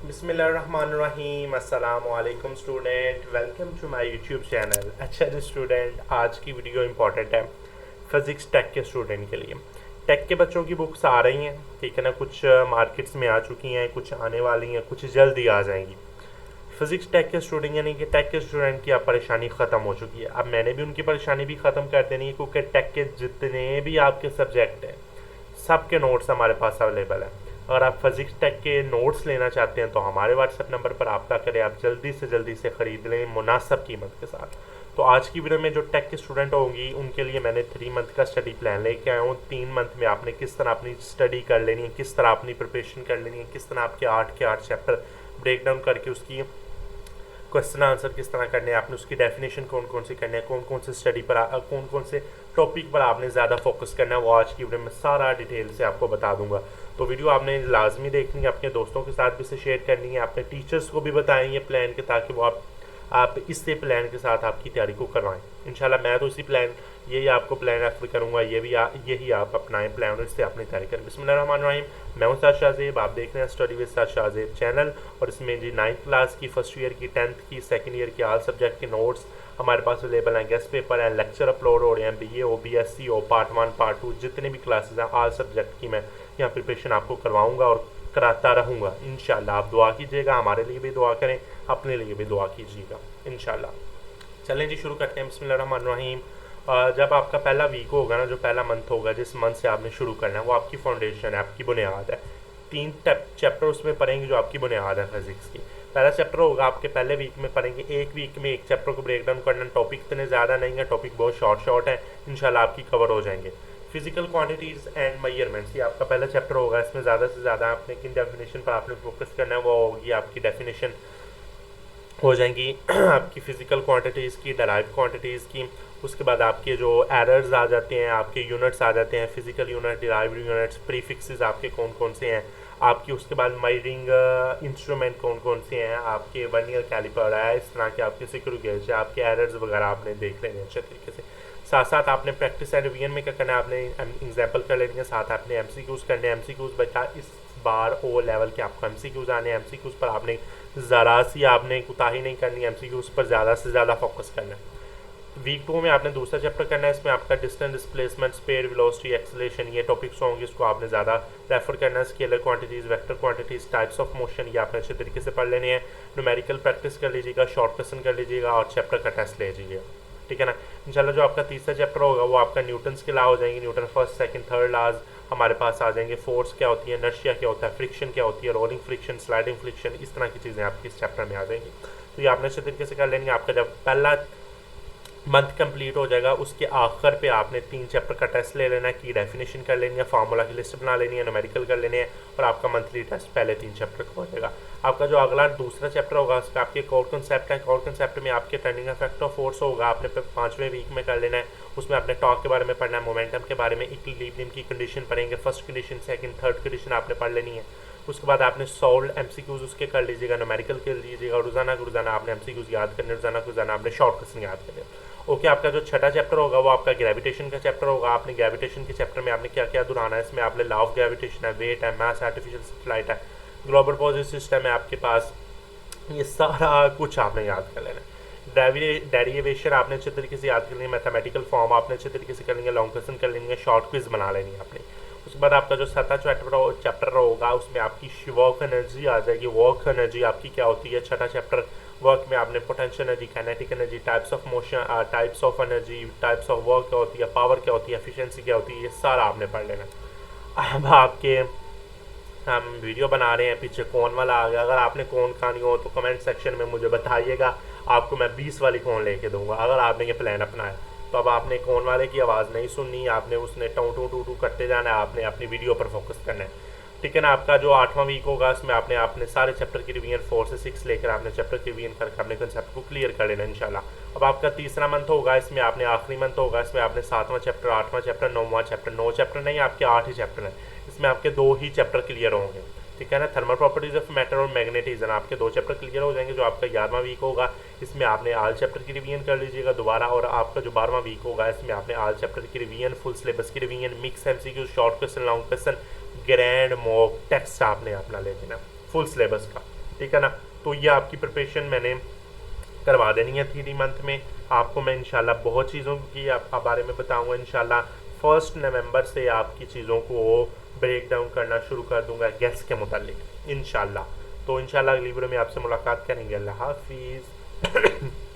बिस्मिल्लाहिर्रहमानिर्रहीम अस्सलाम वालेकुम student, welcome to my YouTube channel. अच्छा जी स्टूडेंट, आज की वीडियो इंपॉर्टेंट है फिज़िक्स टेक के स्टूडेंट के लिए। टेक के बच्चों की बुक्स आ रही हैं, ठीक है ना। कुछ मार्केट्स में आ चुकी हैं, कुछ आने वाली हैं, कुछ जल्द ही आ जाएंगी। फिज़िक्स टेक के स्टूडेंट यानी कि टेक के स्टूडेंट की अब परेशानी ख़त्म हो चुकी है। अब मैंने भी उनकी परेशानी भी ख़त्म कर देनी है, क्योंकि टेक के जितने भी आपके सब्जेक्ट हैं सबके नोट्स हमारे पास अवेलेबल हैं। अगर आप फिज़िक्स टेक के नोट्स लेना चाहते हैं तो हमारे व्हाट्सएप नंबर पर रब्ता करें, आप जल्दी से जल्दी से ख़रीद लें मुनासिब कीमत के साथ। तो आज की वीडियो में जो टेक के स्टूडेंट होंगी उनके लिए मैंने 3 मंथ का स्टडी प्लान लेके आया हूँ। 3 मंथ में आपने किस तरह अपनी स्टडी कर लेनी है, किस तरह अपनी प्रिपरेशन कर लेनी है, किस तरह आपके 8 के 8 चैप्टर ब्रेक डाउन करके उसकी क्वेश्चन आंसर किस तरह करने हैं, आपने उसकी डेफिनेशन कौन कौन सी करनी है, कौन कौन से स्टडी पर कौन कौन से टॉपिक पर आपने ज़्यादा फोकस करना है, वो आज की वीडियो में सारा डिटेल से आपको बता दूंगा। तो वीडियो आपने लाजमी देखनी है, अपने दोस्तों के साथ भी इसे शेयर करनी है, अपने टीचर्स को भी बताएंगे प्लान के, ताकि वो आप इससे प्लान के साथ आपकी तैयारी को करवाएं। इंशाल्लाह मैं तो इसी प्लान यही आपको प्लान रेफर करूँगा, यही आप अपनाएं प्लान और इससे अपनी तैयारी करें। बिस्मिल्लाहिर्रहमानिर्रहीम। मैं हूं साद शाहज़ेब, आप देख रहे हैं study with Saad Shahzeb channel. और इसमें जी 9th क्लास की, फर्स्ट ईयर की, 10th की, सेकंड ईयर की ऑल सब्जेक्ट के नोट्स हमारे पास अवेलेबल हैं। गेस्ट पेपर हैं, लेक्चर अपलोड हो रहे हैं, BA हो, BSc हो, पार्ट 1 पार्ट 2 जितने भी क्लासेस हैं ऑल सब्जेक्ट की मैं यहाँ प्रिपरेशन आपको करवाऊँगा और कराता रहूँगा इंशाल्लाह। आप दुआ कीजिएगा, हमारे लिए भी दुआ करें, अपने लिए भी दुआ कीजिएगा इंशाल्लाह। चलें जी, शुरू करते हैं। बिस्मिल्लाहिर्रहमानिर्रहीम। जब आपका पहला वीक होगा ना, जो पहला मंथ होगा, जिस मंथ से आपने शुरू करना है, वो आपकी फाउंडेशन है, आपकी बुनियाद है। 3 चैप्टर उसमें पढ़ेंगे जो आपकी बुनियाद है फिजिक्स की। पहला चैप्टर होगा आपके पहले वीक में पढ़ेंगे। एक वीक में एक चैप्टर को ब्रेक डाउन करना, टॉपिक इतने ज़्यादा नहीं है, टॉपिक बहुत शॉर्ट शॉर्ट है, इंशाल्लाह आपकी कवर हो जाएंगे। फिजिकल क्वांटिटीज़ एंड मेजरमेंट्स, ये आपका पहला चैप्टर होगा। इसमें ज़्यादा से ज़्यादा आपने किन डेफिनेशन पर आपने फोकस करना है, वो होगी आपकी डेफिनेशन हो जाएंगी आपकी फ़िज़िकल क्वांटिटीज़ की, डराइव क्वांटिटीज़ की। उसके बाद आपके जो एरर्स आ जाते हैं, आपके यूनिट्स आ जाते हैं, physical unit, derived units, prefixes आपके कौन कौन से हैं आपकी। उसके बाद मेजरिंग इंस्ट्रूमेंट कौन कौन से हैं आपके, वर्नियर कैलिपर है, इस तरह के आपके स्क्रू गेज है, आपके एरर्स वगैरह आपने देख लेने अच्छे तरीके से। साथ साथ आपने प्रैक्टिस एंड रिवीजन में क्या करना है, आपने एग्जाम्पल कर लेनी है, साथ आपने MCQs करने हैं। MCQs बचा इस बार O लेवल के आपको MCQs आने हैं। MCQs पर आपने ज़रा सी आपने कोताही नहीं करनी, MCQs पर ज़्यादा से ज़्यादा फोकस करना है। वीक 2 में आपने दूसरा चैप्टर करना है, इसमें आपका distance, displacement, speed, velocity, acceleration, ये टॉपिक्स होंगे, इसको आपने ज़्यादा रेफर करना है। Scalar quantities, vector quantities, types of motion, ये आपने अच्छे तरीके से पढ़ लेने हैं। न्यूमेरिकल प्रैक्टिस कर लीजिएगा, शॉर्ट क्वेश्चन कर लीजिएगा और चैप्टर का टेस्ट ले लीजिएगा, ठीक है ना। इंशाल्लाह जो आपका तीसरा चैप्टर होगा वो आपका न्यूटन्स के लॉ हो जाएंगे। Newton first, second, third laws हमारे पास आ जाएंगे। फोर्स क्या होती है, इनर्शिया क्या होता है, फ्रिक्शन क्या होती है, रोलिंग फ्रिक्शन, स्लाइडिंग फ्रिक्शन, इस तरह की चीज़ें आपकी इस चैप्टर में आ जाएंगी। तो ये आपने अच्छे तरीके से कर लेंगे। आपका जब पहला मंथ कंप्लीट हो जाएगा, उसके आखिर पे आपने 3 चैप्टर का टेस्ट ले लेना है, की डेफिनेशन कर लेनी है, फार्मूला की लिस्ट बना लेनी है, न्यूमेरिकल कर लेने हैं, और आपका मंथली टेस्ट पहले 3 चैप्टर का हो जाएगा। आपका जो अगला दूसरा चैप्टर होगा उसका आपके कोर कंसेप्ट है। कोर कंसेप्ट में आपके टर्निंग इफेक्ट ऑफ फोर्स होगा, आपने 5वें वीक में कर लेना है। उसमें आपने टॉर्क के बारे में पढ़ना है, मोमेंटम के बारे में, इक्विलिब्रियम की कंडीशन पढ़ेंगे, first condition, second, third condition आपने पढ़ लेनी है। उसके बाद आपने सॉल्व MCQs उसके कर लीजिएगा, न्यूमेरिकल कर लीजिएगा, रोजाना आपने MCQs याद करने, रोजाना आपने शॉर्ट क्वेश्चन याद करने। ओके, आपका जो छठा चैप्टर होगा वो आपका ग्रेविटेशन का चैप्टर होगा। आपने ग्रेविटेशन के चैप्टर में आपने क्या क्या दोहराना है, इसमें आपने लॉ ऑफ ग्रेविटेशन है, वेट है, मास, आर्टिफिशियल फ्लाइट है, ग्लोबल पॉजिटिव सिस्टम है आपके पास, ये सारा कुछ आपने याद कर लेना है। डेरिवेशन आपने अच्छे तरीके से याद कर लेंगे, मैथमेटिकल फॉर्म आपने अच्छे तरीके से कर लेंगे, लॉन्ग क्वेश्चन कर लेंगे, शॉर्ट क्विज बना लेनी है आपने। उसके बाद आपका जो 7वां चैप्टर होगा उसमें आपकी वर्क एनर्जी आ जाएगी। वर्क एनर्जी आपकी क्या होती है, छठा चैप्टर वर्क में आपने potential energy, kinetic energy, types of motion, types of energy, types of work क्या होती है, पावर क्या होती है, एफिशिएंसी क्या होती है, ये सारा आपने पढ़ लेना। अब आपके हम वीडियो बना रहे हैं, पीछे कौन वाला आ गया, अगर आपने कौन खानी हो तो कमेंट सेक्शन में मुझे बताइएगा, आपको मैं 20 वाली कौन लेके दूंगा अगर आपने ये प्लान अपनाया। तो अब आपने कौन वाले की आवाज़ नहीं सुननी, आपने उसने टू टू टू टू करते जाना है, आपने अपनी वीडियो पर फोकस करना है, ठीक है ना। आपका जो 8वां वीक होगा उसमें आपने सारे चैप्टर की रिवीजन 4 से 6 लेकर आपने चैप्टर की रिवीजन करके अपने कंसेप्ट को क्लियर कर लेना इंशाल्लाह। अब आपका तीसरा मंथ होगा, इसमें आपने आखिरी मंथ होगा, इसमें आपने 7वां चैप्टर, 8वां चैप्टर, 9वां चैप्टर, 9 चैप्टर नहीं आपके 8 ही चैप्टर हैं, इसमें आपके 2 ही चैप्टर क्लियर होंगे, ठीक है ना। थर्मल प्रॉपर्टीज ऑफ मैटर और मैग्नेटिज्म आपके 2 चैप्टर क्लियर हो जाएंगे। जो आपका 11वां वीक होगा इसमें आपने आल चैप्टर की रिवीजन कर लीजिएगा दोबारा, और आपका जो 12वां वीक होगा इसमें आपने आल चैप्टर की रिवीजन, फुल सिलेबस की revision, mix MCQ, short question, long question, grand mock text आपने अपना ले लेना फुल सिलेबस का, ठीक है ना। तो ये आपकी प्रिपरेशन मैंने करवा देनी है 3 मंथ में। आपको मैं इंशाल्लाह बहुत चीज़ों की बारे में बताऊंगा। इंशाल्लाह 1 नवंबर से आपकी चीज़ों को ब्रेक डाउन करना शुरू कर दूंगा गैस के मुतालिक इंशाल्लाह। तो इंशाल्लाह अगली वीडियो में आपसे मुलाकात करेंगे। अल्लाह हाफिज़।